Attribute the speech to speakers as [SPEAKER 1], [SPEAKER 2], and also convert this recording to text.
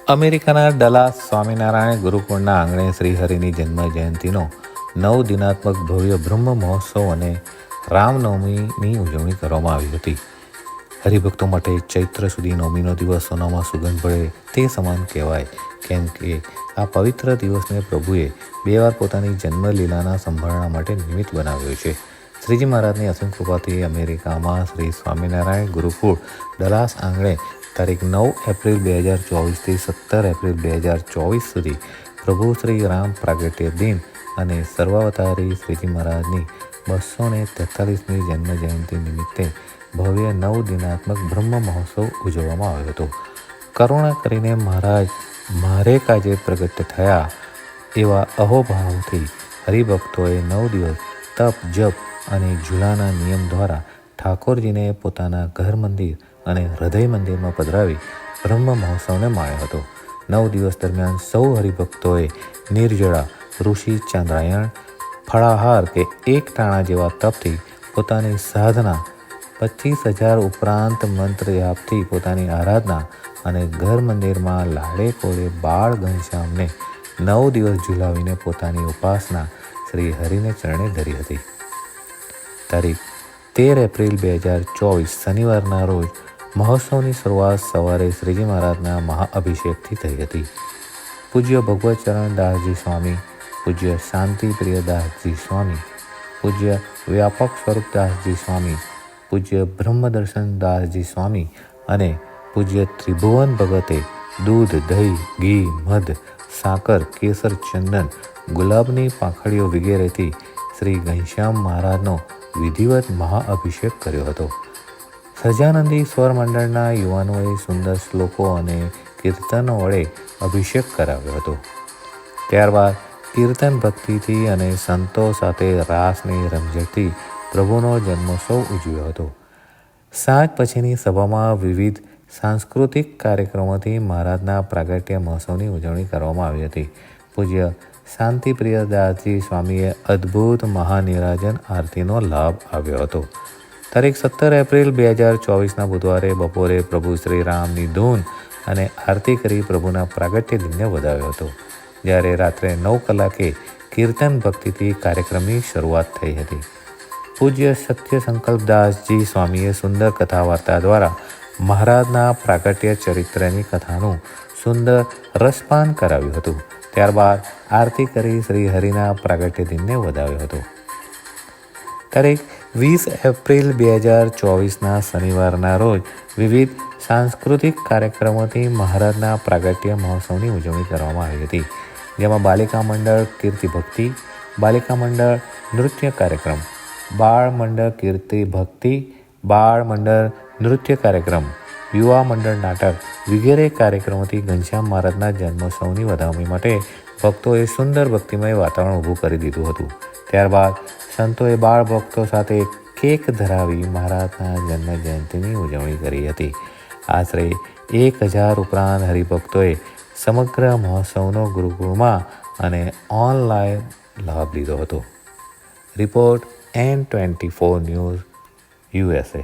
[SPEAKER 1] અમેરિકાના ડલાસ સ્વામિનારાયણ ગુરુકુળના આંગણે શ્રીહરિની જન્મ જયંતિનો 9 દિનાત્મક ભવ્ય બ્રહ્મ મહોત્સવ અને રામનવમીની ઉજવણી કરવામાં આવી હતી. હરિભક્તો માટે ચૈત્ર સુધી નવમીનો દિવસ સોનામાં સુગંધ ભળે તે સમાન કહેવાય, કેમ કે આ પવિત્ર દિવસને પ્રભુએ 2 વાર પોતાની જન્મલીલાના સંભાળવા માટે નિમિત્ત બનાવ્યો છે. શ્રીજી મહારાજની અસીમ કૃપાથી અમેરિકામાં શ્રી સ્વામિનારાયણ ગુરુકુળ ડલાસ આંગણે તારીખ 9 એપ્રિલ 2024થી 17 એપ્રિલ 2024 સુધી પ્રભુ શ્રી રામ પ્રાગટ્ય દિન અને સર્વાવતારી શ્રીજી મહારાજની 243મી જન્મ જયંતિ નિમિત્તે ભવ્ય 9 દિનાત્મક બ્રહ્મ મહોત્સવ ઉજવવામાં આવ્યો હતો. કરુણા કરીને મહારાજ મારે કાજે પ્રગટ થયા એવા અહોભાવથી હરિભક્તોએ 9 દિવસ તપ જપ અને ઝૂલાના નિયમ દ્વારા ઠાકોરજીને પોતાના ઘર મંદિર અને હૃદય મંદિરમાં પધરાવી બ્રહ્મ મહોત્સવને માણ્યો હતો. 9 દિવસ દરમિયાન સૌ હરિભક્તોએ નિર્જળા, ઋષિ ચાંદ્રાયણ, ફળાહાર કે એક ટાણા જેવા તપથી પોતાની સાધના, 25,000 ઉપરાંત મંત્ર જાપથી પોતાની આરાધના અને ઘર મંદિરમાં લાડે કોળે બાળ ઘનશ્યામને 9 દિવસ ઝુલાવીને પોતાની ઉપાસના શ્રી હરિને ચરણે ધરી હતી. તારીખ 13 એપ્રિલ 2024 શનિવારના રોજ મહોત્સવની શરૂઆત સવારે શ્રીજી મહારાજના મહાઅભિષેકથી થઈ હતી. પૂજ્ય ભગવતચરણ દાસજી સ્વામી, પૂજ્ય શાંતિપ્રિય દાસજી સ્વામી, પૂજ્ય વ્યાપક સ્વરૂપ દાસજી સ્વામી, પૂજ્ય બ્રહ્મદર્શન દાસજી સ્વામી અને પૂજ્ય ત્રિભુવન ભગતે દૂધ, દહીં, ઘી, મધ, સાકર, કેસર, ચંદન, ગુલાબની પાંખડીઓ વગેરેથી શ્રી ઘનશ્યામ મહારાજનો વિધિવત મહાઅભિષેક કર્યો હતો. સજાનંદી સ્વર મંડળના યુવાનોએ સુંદર શ્લોકો અને કીર્તનો વડે અભિષેક કરાવ્યો હતો. ત્યારબાદ કીર્તન ભક્તિથી અને સંતો સાથે રાસની રમઝટથી પ્રભુનો જન્મોત્સવ ઉજવ્યો હતો. સાંજ પછીની સભામાં વિવિધ સાંસ્કૃતિક કાર્યક્રમોથી મહારાજના પ્રાગટ્ય મહોત્સવની ઉજવણી કરવામાં આવી હતી. પૂજ્ય શાંતિપ્રિય દાસજી સ્વામીએ અદ્ભુત મહાનિરાજન આરતીનો લાભ આવ્યો હતો. તારીખ 17 એપ્રિલ 2024ના બુધવારે બપોરે પ્રભુ શ્રી રામની ધૂન અને આરતી કરી પ્રભુના પ્રાગટ્ય દિનને વધાવ્યો હતો. જ્યારે રાત્રે 9 કલાકે કીર્તન ભક્તિથી કાર્યક્રમની શરૂઆત થઈ હતી. પૂજ્ય સત્ય સંકલ્પદાસજી સ્વામીએ સુંદર કથા વાર્તા દ્વારા મહારાજના પ્રાગટ્ય ચરિત્રની કથાનું સુંદર રસપાન કરાવ્યું હતું. ત્યારબાદ આરતી કરી શ્રી હરિના પ્રાગટ્ય દિનને વધાવ્યો હતો. તારીખ 20 એપ્રિલ 2024ના શનિવારના રોજ વિવિધ સાંસ્કૃતિક કાર્યક્રમોથી મહારાજના પ્રાગટ્ય મહોત્સવની ઉજવણી કરવામાં આવી હતી. જેમાં બાલિકા મંડળ કીર્તિ ભક્તિ, બાલિકા મંડળ નૃત્ય કાર્યક્રમ, બાળ મંડળ કીર્તિ ભક્તિ, બાળ મંડળ નૃત્ય કાર્યક્રમ, યુવા મંડળ નાટક વગેરે કાર્યક્રમોથી ઘનશ્યામ મહારાજના જન્મોત્સવની વધામણી માટે ભક્તોએ સુંદર ભક્તિમય વાતાવરણ ઊભું કરી દીધું હતું. ત્યારબાદ સંતોએ બાળ ભક્તો સાથે કેક ધરાવી મહારાજના જન્મ જયંતિની ઉજવણી કરી હતી. આશરે 1,000 ઉપરાંત હરિભક્તોએ સમગ્ર મહોત્સવનો ગુરુકુળમાં અને ઓનલાઈન લાભ લીધો હતો. Report N24 news USA.